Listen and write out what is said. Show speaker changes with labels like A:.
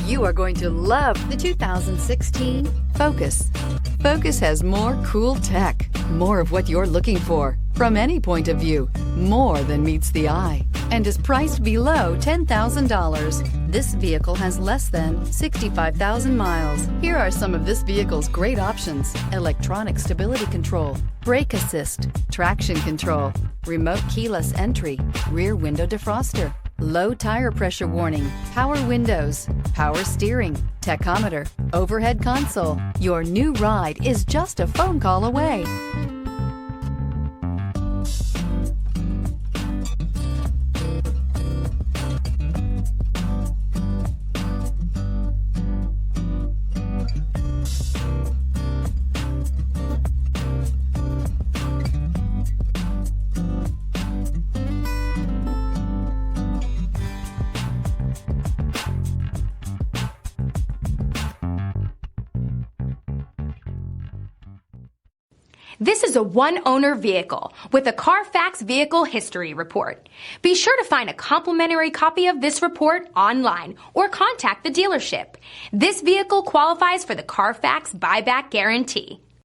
A: You are going to love the 2016 Focus. Focus has more cool tech, more of what you're looking for. From any point of view, more than meets the eye, and is priced below $10,000. This vehicle has less than 65,000 miles. Here are some of this vehicle's great options: electronic stability control, brake assist, traction control, remote keyless entry, rear window defroster, low tire pressure warning, power windows, power steering, tachometer, overhead console. Your new ride is just a phone call away.
B: This is a one-owner vehicle with a Carfax Vehicle History Report. Be sure to find a complimentary copy of this report online or contact the dealership. This vehicle qualifies for the Carfax Buyback Guarantee.